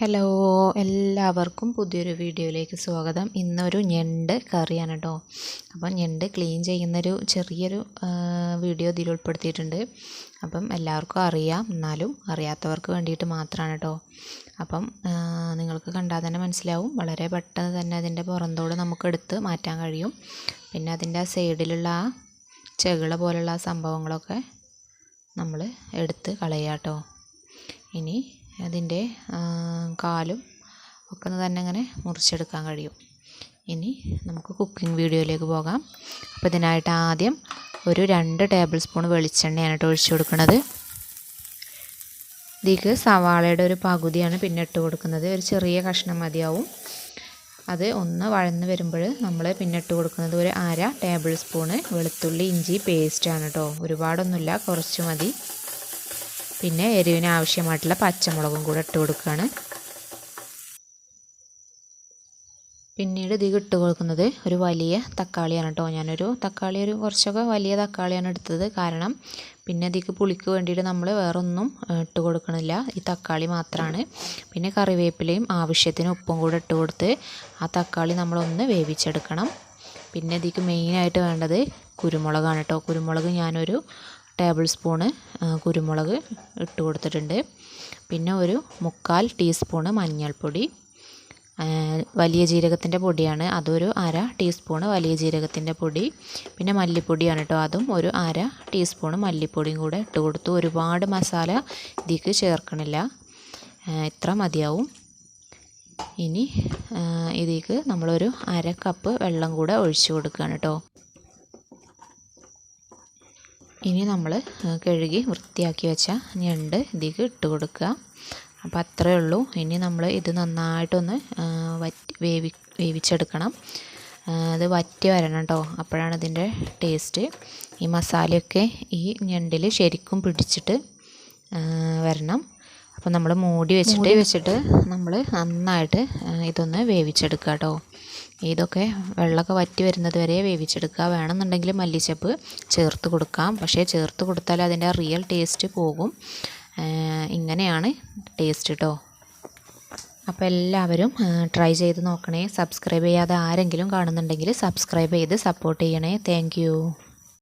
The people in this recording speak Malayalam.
ഹലോ, എല്ലാവർക്കും പുതിയൊരു വീഡിയോയിലേക്ക് സ്വാഗതം. ഇന്നൊരു ഞണ്ട് കറിയാണ് കേട്ടോ. അപ്പം ഞണ്ട് ക്ലീൻ ചെയ്യുന്നൊരു ചെറിയൊരു വീഡിയോ ഇതിൽ ഉൾപ്പെടുത്തിയിട്ടുണ്ട്. അപ്പം എല്ലാവർക്കും അറിയാം, എന്നാലും അറിയാത്തവർക്ക് വേണ്ടിയിട്ട് മാത്രമാണ് കേട്ടോ. അപ്പം നിങ്ങൾക്ക് കണ്ടാൽ തന്നെ മനസ്സിലാവും, വളരെ പെട്ടെന്ന് തന്നെ അതിൻ്റെ പുറന്തോട് നമുക്കെടുത്ത് മാറ്റാൻ കഴിയും. പിന്നെ അതിൻ്റെ ആ സൈഡിലുള്ള ആ ചെകിള പോലുള്ള സംഭവങ്ങളൊക്കെ നമ്മൾ എടുത്ത് കളയാം കേട്ടോ. ഇനി അതിൻ്റെ കാലും ഒക്കെ തന്നെ ഇങ്ങനെ മുറിച്ചെടുക്കാൻ കഴിയും. ഇനി നമുക്ക് കുക്കിംഗ് വീഡിയോയിലേക്ക് പോകാം. അപ്പോൾ ഇതിനായിട്ട് ആദ്യം ഒരു 2 ടേബിൾ സ്പൂൺ വെളിച്ചെണ്ണയാണ് കേട്ടോ ഒഴിച്ചു കൊടുക്കുന്നത്. ഇതിലേക്ക് സവാളയുടെ ഒരു പകുതിയാണ് പിന്നെ ഇട്ട് കൊടുക്കുന്നത്. ഒരു ചെറിയ കഷ്ണം മതിയാവും. അത് ഒന്ന് വഴന്ന് വരുമ്പോൾ നമ്മൾ പിന്നെ ഇട്ട് കൊടുക്കുന്നത് ഒരു 1/2 ടേബിൾ സ്പൂണ് വെളുത്തുള്ളി ഇഞ്ചി പേസ്റ്റാണ് കേട്ടോ. ഒരുപാടൊന്നുമില്ല, കുറച്ച് മതി. പിന്നെ എരിവിന് ആവശ്യമായിട്ടുള്ള പച്ചമുളകും കൂടെ ഇട്ട് കൊടുക്കുകയാണ്. പിന്നീട് ഇതിൽ ഇട്ട് കൊടുക്കുന്നത് ഒരു വലിയ തക്കാളിയാണ് കേട്ടോ. ഞാനൊരു തക്കാളി കുറച്ചൊക്കെ വലിയ തക്കാളിയാണ് എടുത്തത്. കാരണം പിന്നെ ഇതിക്ക് പുളിക്ക് വേണ്ടിയിട്ട് നമ്മൾ വേറൊന്നും ഇട്ട് കൊടുക്കണില്ല, ഈ തക്കാളി മാത്രമാണ്. പിന്നെ കറിവേപ്പിലയും ആവശ്യത്തിന് ഉപ്പും കൂടെ ഇട്ട് കൊടുത്ത് ആ തക്കാളി നമ്മളൊന്ന് വേവിച്ചെടുക്കണം. പിന്നെ ഇതിക്ക് മെയിനായിട്ട് വേണ്ടത് കുരുമുളകാണ് കേട്ടോ. കുരുമുളക് ഞാനൊരു ടേബിൾ സ്പൂണ് കുരുമുളക് ഇട്ട് കൊടുത്തിട്ടുണ്ട്. പിന്നെ ഒരു 1/4 ടീസ്പൂണ് മഞ്ഞൾപ്പൊടി, വലിയ ജീരകത്തിൻ്റെ പൊടിയാണ്, അതൊരു 1/2 ടീസ്പൂണ് വലിയ ജീരകത്തിൻ്റെ പൊടി. പിന്നെ മല്ലിപ്പൊടിയാണ് കേട്ടോ, അതും ഒരു 1/2 ടീസ്പൂണ് മല്ലിപ്പൊടിയും കൂടെ ഇട്ട് കൊടുത്തു. ഒരുപാട് മസാല ഇതിക്ക് ചേർക്കണില്ല, ഇത്ര മതിയാവും. ഇനി ഇതിക്ക് നമ്മളൊരു 1/2 കപ്പ് വെള്ളം കൂടെ ഒഴിച്ചു കൊടുക്കുകയാണ് കേട്ടോ. ഇനി നമ്മൾ കഴുകി വൃത്തിയാക്കി വെച്ച ഞണ്ട് ഇതിലേക്ക് ഇട്ട് കൊടുക്കുക. അപ്പോൾ അത്രയേ ഉള്ളൂ. ഇനി നമ്മൾ ഇത് നന്നായിട്ടൊന്ന് വേവിച്ചെടുക്കണം. അത് വറ്റി വരണം കേട്ടോ, അപ്പോഴാണ് ഇതിൻ്റെ ടേസ്റ്റ്. ഈ മസാലയൊക്കെ ഈ ഞണ്ടിൽ ശരിക്കും പിടിച്ചിട്ട് വരണം. അപ്പോൾ നമ്മൾ മൂടി വെച്ചിട്ട് നമ്മൾ നന്നായിട്ട് ഇതൊന്ന് വേവിച്ചെടുക്കുക കേട്ടോ. ഇതൊക്കെ വെള്ളമൊക്കെ വറ്റി വരുന്നത് വരെ വേവിച്ചെടുക്കുക. വേണമെന്നുണ്ടെങ്കിൽ മല്ലിച്ചപ്പ് ചേർത്ത് കൊടുക്കാം, പക്ഷേ ചേർത്ത് കൊടുത്താൽ അതിൻ്റെ റിയൽ ടേസ്റ്റ് പോകും. ഇങ്ങനെയാണ് ടേസ്റ്റ് കേട്ടോ. അപ്പോൾ എല്ലാവരും ട്രൈ ചെയ്ത് നോക്കണേ. സബ്സ്ക്രൈബ് ചെയ്യാതെ ആരെങ്കിലും കാണുന്നുണ്ടെങ്കിൽ സബ്സ്ക്രൈബ് ചെയ്ത് സപ്പോർട്ട് ചെയ്യണേ. താങ്ക്